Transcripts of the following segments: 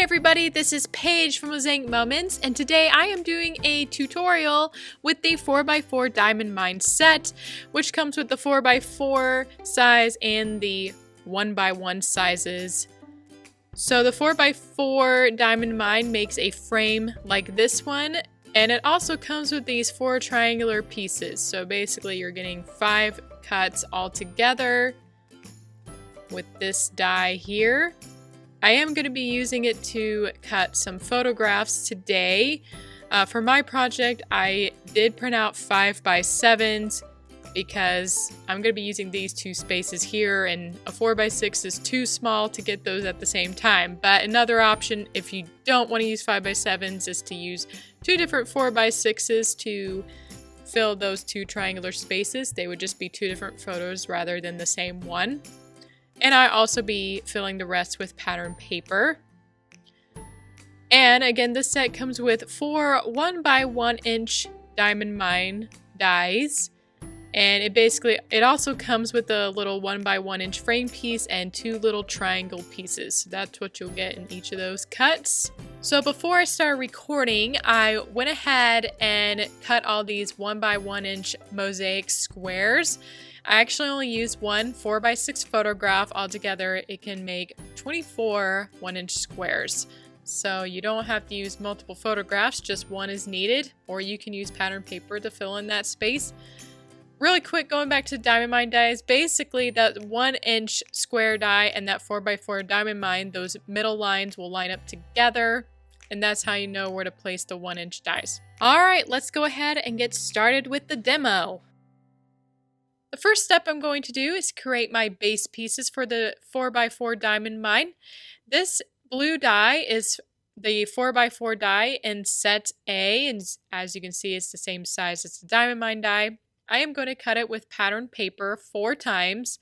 everybody, this is Paige from Mosaic Moments, and today I am doing a tutorial with the 4x4 Diamond Mine set, which comes with the 4x4 size and the 1x1 sizes. So the 4x4 Diamond Mine makes a frame like this one, and it also comes with these 4 triangular pieces. So basically you're getting 5 cuts all together with this die here. I am going to be using it to cut some photographs today. For my project, I did print out 5x7s because I'm going to be using these 2 spaces here, and a 4x6 is too small to get those at the same time. But another option, if you don't want to use 5x7s, is to use 2 different 4x6s to fill those 2 triangular spaces. They would just be 2 different photos rather than the same one. And I also be filling the rest with pattern paper. And again, this set comes with 4 1x1 inch Diamond Mine dies. And it also comes with a little 1x1 inch frame piece and 2 little triangle pieces. So that's what you'll get in each of those cuts. So before I started recording, I went ahead and cut all these 1x1 inch mosaic squares. I actually only used one 4x6 photograph. Altogether, it can make 24 1-inch squares. So you don't have to use multiple photographs, just one is needed, or you can use pattern paper to fill in that space. Really quick, going back to Diamond Mine dies, basically that 1-inch square die and that 4x4 Diamond Mine, those middle lines will line up together, and that's how you know where to place the 1-inch dies. Alright, let's go ahead and get started with the demo. The first step I'm going to do is create my base pieces for the 4x4 Diamond Mine. This blue die is the 4x4 die in set A, and as you can see, it's the same size as the Diamond Mine die. I am going to cut it with pattern paper 4 times.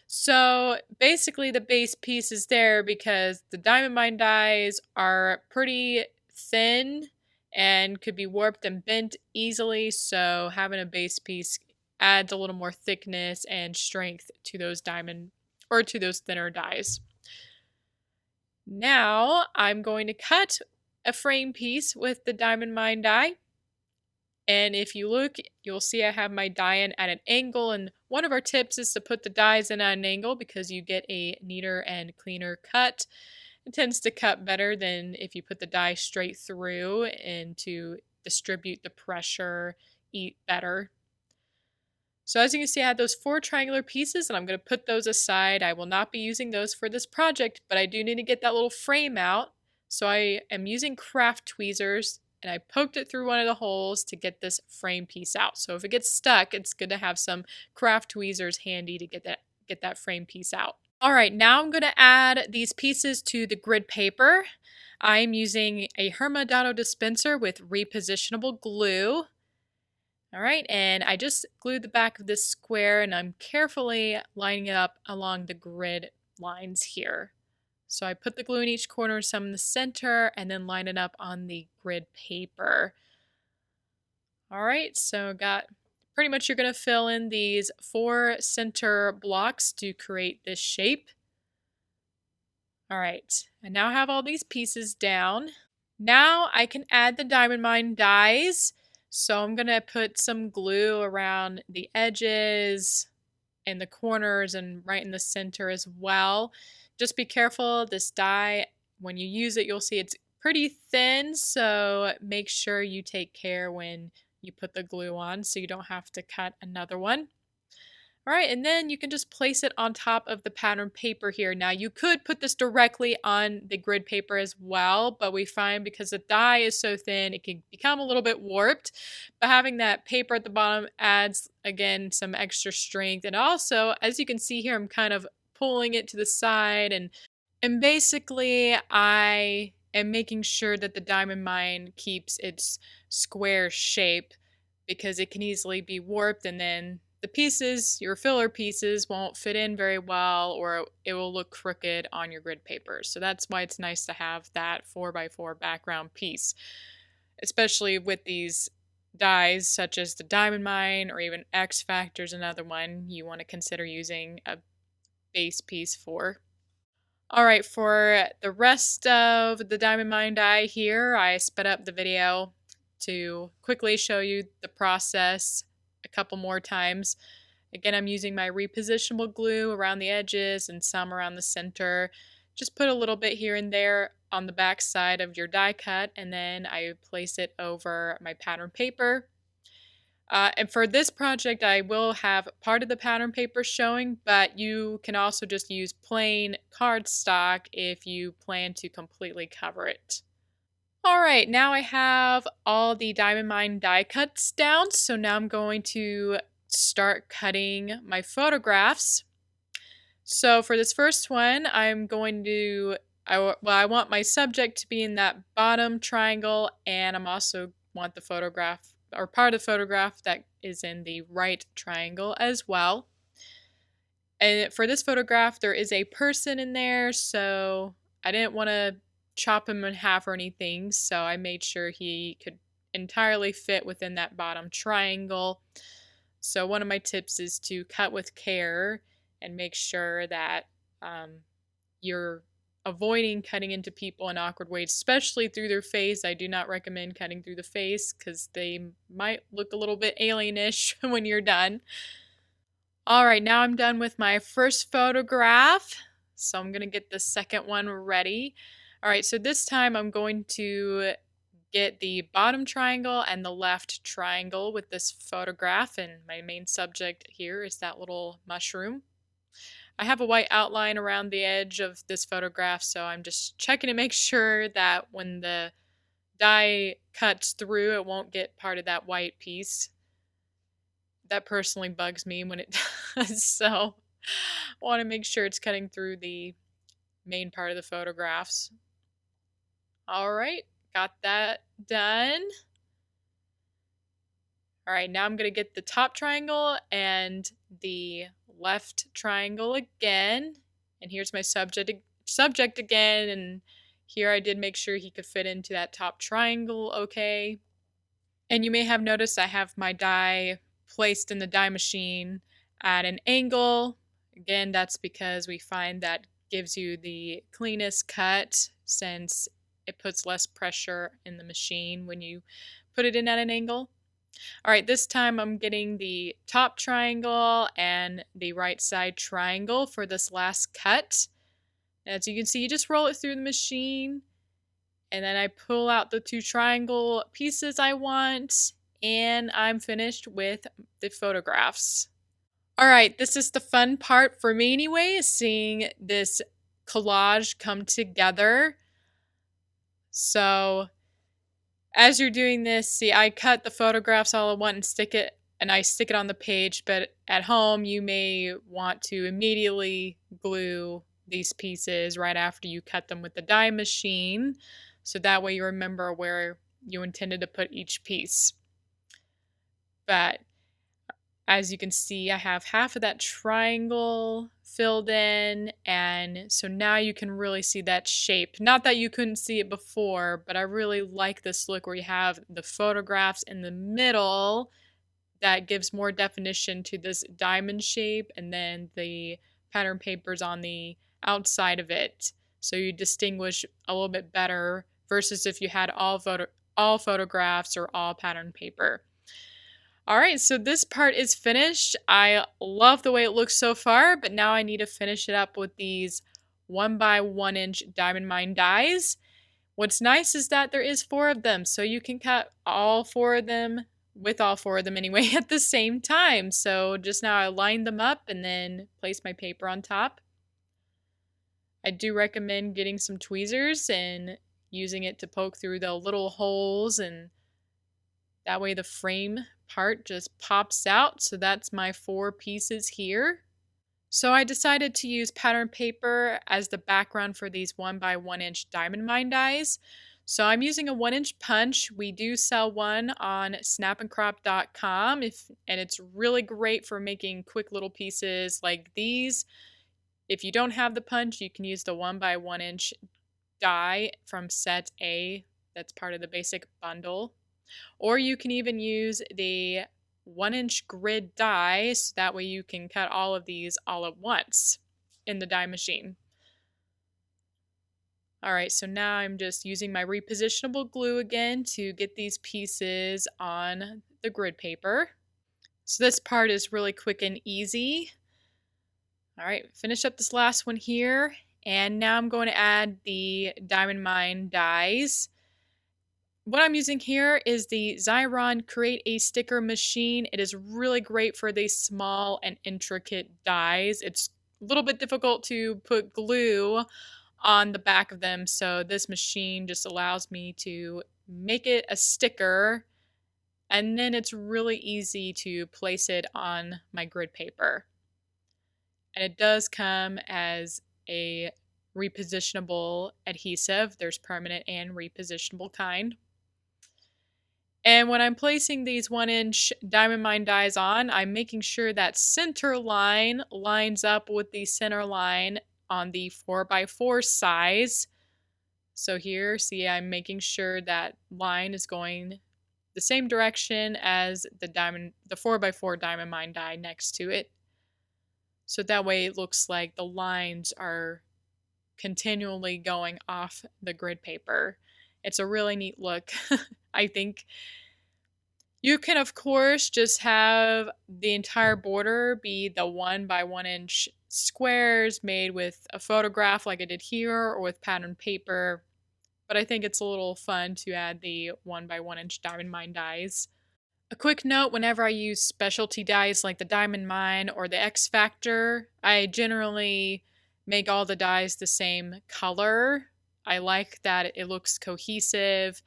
So basically the base piece is there because the Diamond Mine dies are pretty thin and could be warped and bent easily, so having a base piece adds a little more thickness and strength to those thinner dies. Now I'm going to cut a frame piece with the Diamond Mine die. And if you look, you'll see I have my die in at an angle, and one of our tips is to put the dies in at an angle because you get a neater and cleaner cut. It tends to cut better than if you put the die straight through, and to distribute the pressure better. So as you can see, I had those 4 triangular pieces, and I'm going to put those aside. I will not be using those for this project, but I do need to get that little frame out. So I am using craft tweezers, and I poked it through one of the holes to get this frame piece out. So if it gets stuck, it's good to have some craft tweezers handy to get that frame piece out. All right, now I'm going to add these pieces to the grid paper. I'm using a Herma Dotto dispenser with repositionable glue. All right, and I just glued the back of this square, and I'm carefully lining it up along the grid lines here. So I put the glue in each corner, some in the center, and then line it up on the grid paper. All right, so pretty much you're going to fill in these 4 center blocks to create this shape. All right, I now have all these pieces down. Now I can add the Diamond Mine dies. So I'm going to put some glue around the edges and the corners and right in the center as well. Just be careful, this die, when you use it, you'll see it's pretty thin, so make sure you take care when you put the glue on so you don't have to cut another one. All right, and then you can just place it on top of the pattern paper here. Now, you could put this directly on the grid paper as well, but we find because the die is so thin, it can become a little bit warped. But having that paper at the bottom adds, again, some extra strength. And also, as you can see here, I'm kind of pulling it to the side, and basically I am making sure that the Diamond Mine keeps its square shape because it can easily be warped, and then the pieces, your filler pieces, won't fit in very well, or it will look crooked on your grid paper. So that's why it's nice to have that 4x4 background piece, especially with these dies such as the Diamond Mine or even X Factor's another one you want to consider using a base piece for. Alright, for the rest of the diamond mine die here, I sped up the video to quickly show you the process a couple more times. Again, I'm using my repositionable glue around the edges and some around the center. Just put a little bit here and there on the back side of your die cut, and then I place it over my pattern paper. And for this project, I will have part of the pattern paper showing, but you can also just use plain cardstock if you plan to completely cover it. Alright, now I have all the diamond mine die cuts down, so now I'm going to start cutting my photographs. So for this first one, I'm going to, I want my subject to be in that bottom triangle, and I'm also want the photograph, or part of the photograph that is in the right triangle as well. And for this photograph, there is a person in there, so I didn't want to chop him in half or anything, so I made sure he could entirely fit within that bottom triangle. So one of my tips is to cut with care and make sure that you're avoiding cutting into people in awkward ways, especially through their face. I do not recommend cutting through the face because they might look a little bit alienish when you're done. Alright, now I'm done with my first photograph, so I'm going to get the second one ready. Alright, so this time I'm going to get the bottom triangle and the left triangle with this photograph, and my main subject here is that little mushroom. I have a white outline around the edge of this photograph, so I'm just checking to make sure that when the die cuts through, it won't get part of that white piece. That personally bugs me when it does, so I want to make sure it's cutting through the main part of the photographs. Alright, got that done. Alright, now I'm going to get the top triangle and the left triangle again. And here's my subject again, and here I did make sure he could fit into that top triangle okay. And you may have noticed I have my die placed in the die machine at an angle. Again, that's because we find that gives you the cleanest cut since it puts less pressure in the machine when you put it in at an angle. Alright, this time I'm getting the top triangle and the right side triangle for this last cut. As you can see, you just roll it through the machine, and then I pull out the two triangle pieces I want, and I'm finished with the photographs. Alright, this is the fun part for me anyway, is seeing this collage come together. So as you're doing this, see, I cut the photographs all at once and stick it on the page, but at home you may want to immediately glue these pieces right after you cut them with the die machine, so that way you remember where you intended to put each piece. But as you can see, I have half of that triangle filled in, and so now you can really see that shape. Not that you couldn't see it before, but I really like this look where you have the photographs in the middle. That gives more definition to this diamond shape, and then the pattern papers on the outside of it. So you distinguish a little bit better versus if you had all photographs or all pattern paper. Alright, so this part is finished. I love the way it looks so far, but now I need to finish it up with these 1x1 inch diamond mine dies. What's nice is that there is 4 of them, so you can cut all 4 of them, with all 4 of them anyway, at the same time. So just now I lined them up and then placed my paper on top. I do recommend getting some tweezers and using it to poke through the little holes, and that way the frame part just pops out. So that's my 4 pieces here. So I decided to use pattern paper as the background for these 1x1 inch diamond mine dies. So I'm using a 1-inch punch. We do sell one on snapandcrop.com, and it's really great for making quick little pieces like these. If you don't have the punch, you can use the 1x1 inch die from set A. That's part of the basic bundle. Or you can even use the 1-inch grid die, so that way you can cut all of these all at once in the die machine. Alright, so now I'm just using my repositionable glue again to get these pieces on the grid paper. So this part is really quick and easy. Alright, finish up this last one here. And now I'm going to add the Diamond Mine dies. What I'm using here is the Xyron Create a Sticker Machine. It is really great for these small and intricate dies. It's a little bit difficult to put glue on the back of them, so this machine just allows me to make it a sticker, and then it's really easy to place it on my grid paper. And it does come as a repositionable adhesive. There's permanent and repositionable kind. And when I'm placing these 1-inch Diamond Mine dies on, I'm making sure that center line lines up with the center line on the 4x4 size. So here, see, I'm making sure that line is going the same direction as the 4x4 Diamond Mine die next to it. So that way it looks like the lines are continually going off the grid paper. It's a really neat look, I think. You can, of course, just have the entire border be the 1x1-inch squares made with a photograph like I did here, or with patterned paper. But I think it's a little fun to add the 1x1-inch Diamond Mine dies. A quick note, whenever I use specialty dies like the Diamond Mine or the X Factor, I generally make all the dies the same color. I like that it looks cohesive.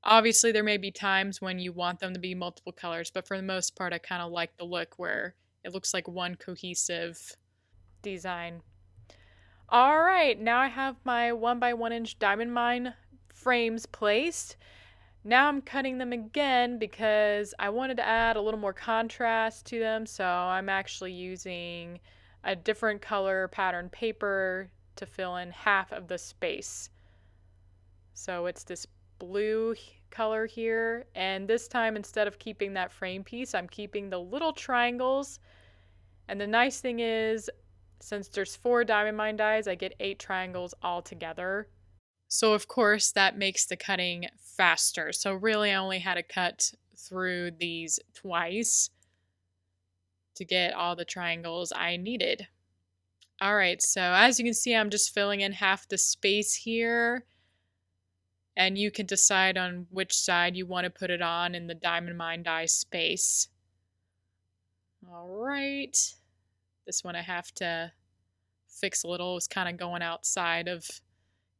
Obviously, there may be times when you want them to be multiple colors, but for the most part, I kind of like the look where it looks like one cohesive design. Alright, now I have my 1x1-inch Diamond Mine frames placed. Now I'm cutting them again because I wanted to add a little more contrast to them, so I'm actually using a different color pattern paper to fill in half of the space. So it's this blue color here, and this time instead of keeping that frame piece, I'm keeping the little triangles. And the nice thing is, since there's 4 Diamond Mine dies, I get 8 triangles all together. So of course that makes the cutting faster. So really I only had to cut through these twice to get all the triangles I needed. Alright, so as you can see, I'm just filling in half the space here. And you can decide on which side you want to put it on in the Diamond Mine die space. Alright. This one I have to fix a little. It's kind of going outside of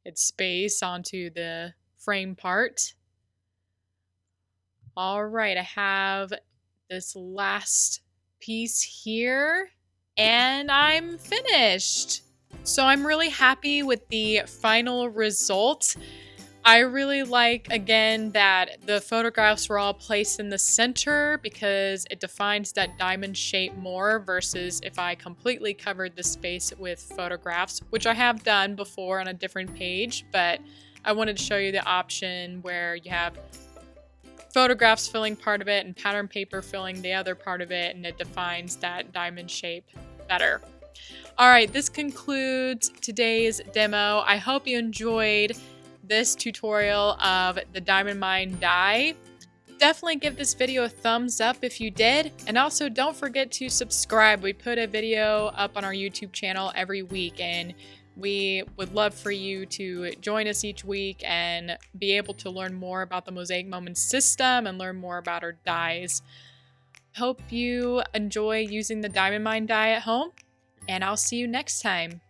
its space onto the frame part. Alright, I have this last piece here, and I'm finished. So I'm really happy with the final result. I really like, again, that the photographs were all placed in the center because it defines that diamond shape more versus if I completely covered the space with photographs, which I have done before on a different page, but I wanted to show you the option where you have photographs filling part of it and pattern paper filling the other part of it, and it defines that diamond shape better. Alright, this concludes today's demo. I hope you enjoyed this tutorial of the Diamond Mine die. Definitely give this video a thumbs up if you did, and also don't forget to subscribe. We put a video up on our YouTube channel every week, and we would love for you to join us each week and be able to learn more about the Mosaic Moments system and learn more about our dies. Hope you enjoy using the Diamond Mine die at home, and I'll see you next time.